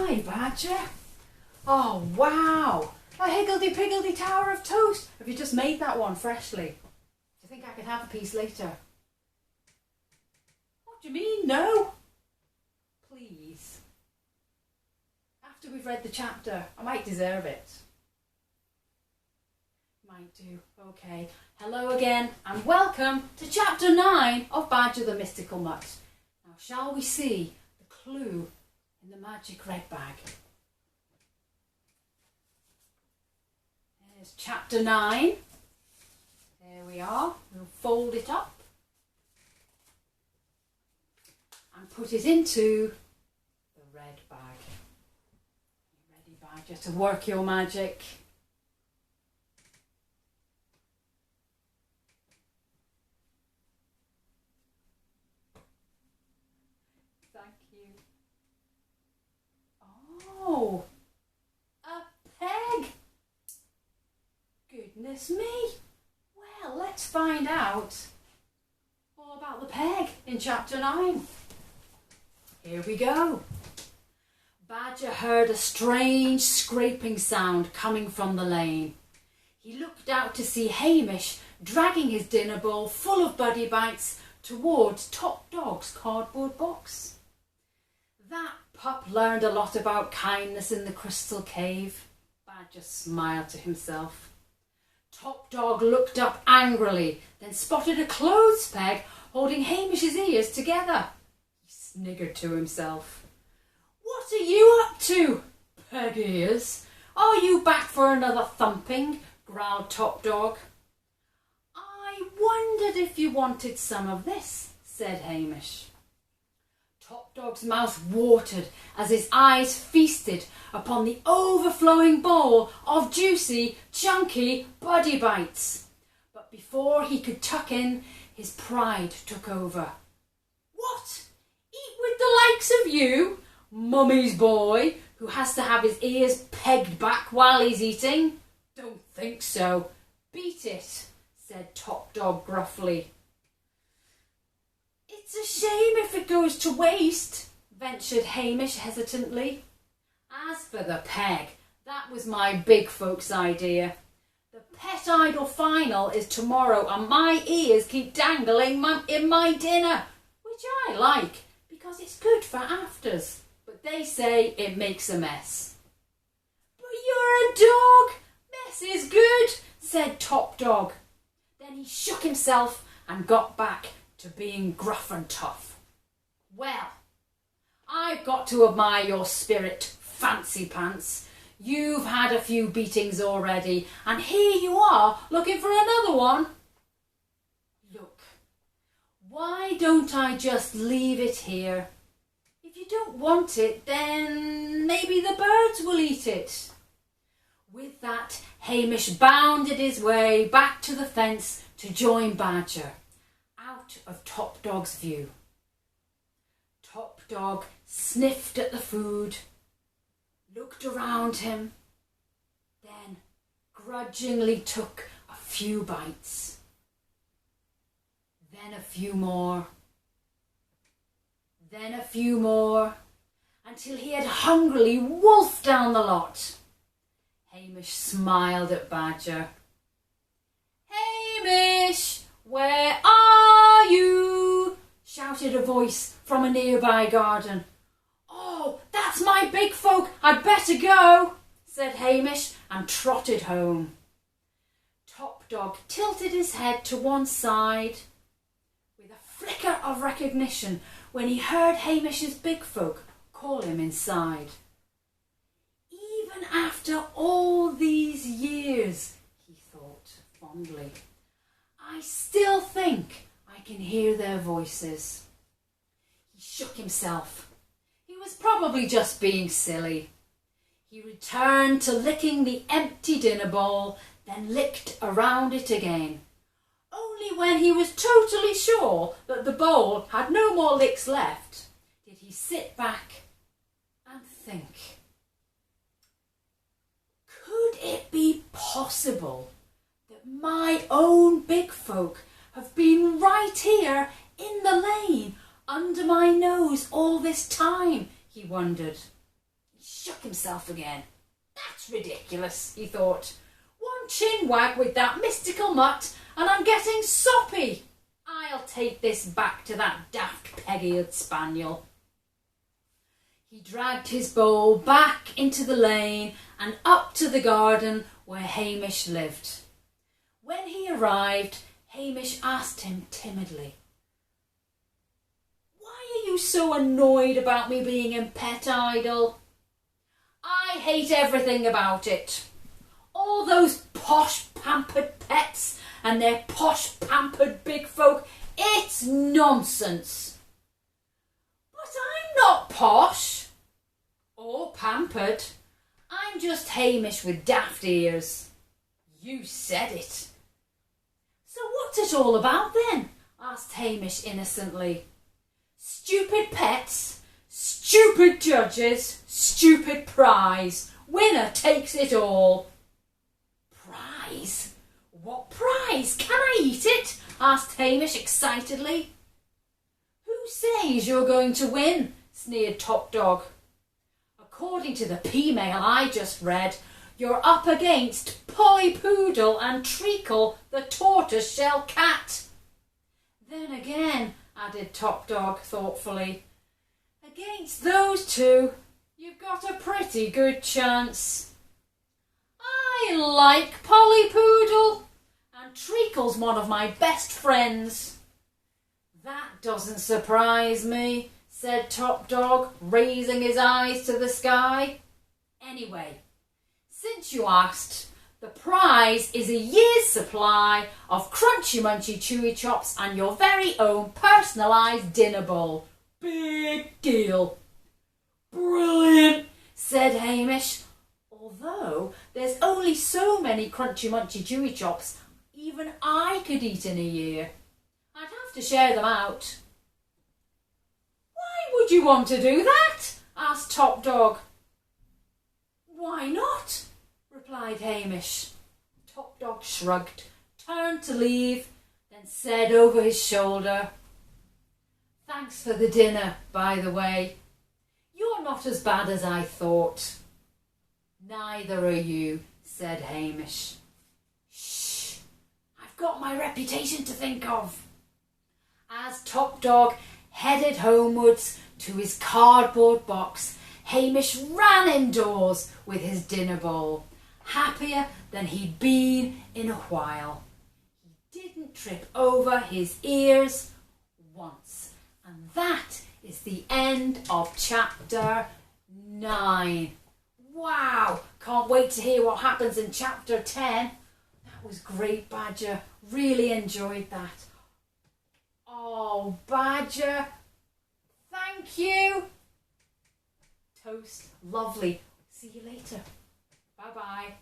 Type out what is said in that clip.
Hi, Badger. Oh, wow. A higgledy-piggledy tower of toast. Have you just made that one freshly? Do you think I could have a piece later? What do you mean, no? Please. After we've read the chapter, I might deserve it. Might do. Okay. Hello again and welcome to chapter 9 of Badger the Mystical Mutt. Now, shall we see the clue in the magic red bag? There's chapter 9. There we are. We'll fold it up and put it into the red bag. You ready, Badger, to work your magic? Thank you. Oh, a peg. Goodness me. Well, let's find out all about the peg in chapter 9. Here we go. Badger heard a strange scraping sound coming from the lane. He looked out to see Hamish dragging his dinner bowl full of buddy bites towards Top Dog's cardboard box. That pup learned a lot about kindness in the crystal cave. Badger smiled to himself. Top Dog looked up angrily, then spotted a clothes peg holding Hamish's ears together. He sniggered to himself. What are you up to, peg ears? Are you back for another thumping? Growled Top Dog. I wondered if you wanted some of this, said Hamish. Top Dog's mouth watered as his eyes feasted upon the overflowing bowl of juicy, chunky buddy bites. But before he could tuck in, his pride took over. What? Eat with the likes of you? Mummy's boy, who has to have his ears pegged back while he's eating? Don't think so. Beat it, said Top Dog gruffly. It's a shame if it goes to waste, ventured Hamish hesitantly. As for the peg, that was my big folks' idea. The pet idol final is tomorrow and my ears keep dangling in my dinner, which I like because it's good for afters, but they say it makes a mess. But you're a dog. Mess is good, said Top Dog. Then he shook himself and got back to being gruff and tough. Well, I've got to admire your spirit, Fancy Pants. You've had a few beatings already, and here you are looking for another one. Look, why don't I just leave it here? If you don't want it, then maybe the birds will eat it. With that, Hamish bounded his way back to the fence to join Badger, out of Top Dog's view. Top Dog sniffed at the food, looked around him, then grudgingly took a few bites. Then a few more. Then a few more, until he had hungrily wolfed down the lot. Hamish smiled at Badger. Hamish, where are you? Shouted a voice from a nearby garden. Oh, that's my big folk. I'd better go, said Hamish and trotted home. Top Dog tilted his head to one side with a flicker of recognition when he heard Hamish's big folk call him inside. Even after all these years, he thought fondly, I still think I can hear their voices. He shook himself. He was probably just being silly. He returned to licking the empty dinner bowl, then licked around it again. Only when he was totally sure that the bowl had no more licks left did he sit back and think. Could it be possible that my own big folk have been right here in the lane under my nose all this time? He wondered. He shook himself again. That's ridiculous, he thought. One chin wag with that Mystical Mutt and I'm getting soppy. I'll take this back to that daft peg-eared spaniel. He dragged his bowl back into the lane and up to the garden where Hamish lived. When he arrived, Hamish asked him timidly, "Why are you so annoyed about me being in Pet Idol?" "I hate everything about it. All those posh pampered pets and their posh pampered big folk, it's nonsense." "But I'm not posh or pampered. I'm just Hamish with daft ears." "You said it." "So what's it all about then?" asked Hamish innocently. "Stupid pets, stupid judges, stupid prize. Winner takes it all." "Prize? What prize? Can I eat it?" asked Hamish excitedly. "Who says you're going to win?" sneered Top Dog. "According to the P-mail I just read, you're up against Polly Poodle and Treacle the tortoise-shell cat." "Then again," added Top Dog thoughtfully, "against those two, you've got a pretty good chance. I like Polly Poodle, and Treacle's one of my best friends." "That doesn't surprise me," said Top Dog, raising his eyes to the sky. "Anyway, since you asked, the prize is a year's supply of crunchy munchy chewy chops and your very own personalised dinner bowl. Big deal." "Brilliant," said Hamish. "Although there's only so many crunchy munchy chewy chops even I could eat in a year. I'd have to share them out." "Why would you want to do that?" asked Top Dog. "Why not?" replied Hamish. Top Dog shrugged, turned to leave, then said over his shoulder, "Thanks for the dinner, by the way. You're not as bad as I thought." "Neither are you," said Hamish. "Shh, I've got my reputation to think of." As Top Dog headed homewards to his cardboard box, Hamish ran indoors with his dinner bowl, happier than he'd been in a while. He didn't trip over his ears once. And that is the end of chapter 9. Wow, can't wait to hear what happens in chapter 10. That was great, Badger. Really enjoyed that. Oh, Badger, thank you. Toast, lovely. See you later. Bye-bye.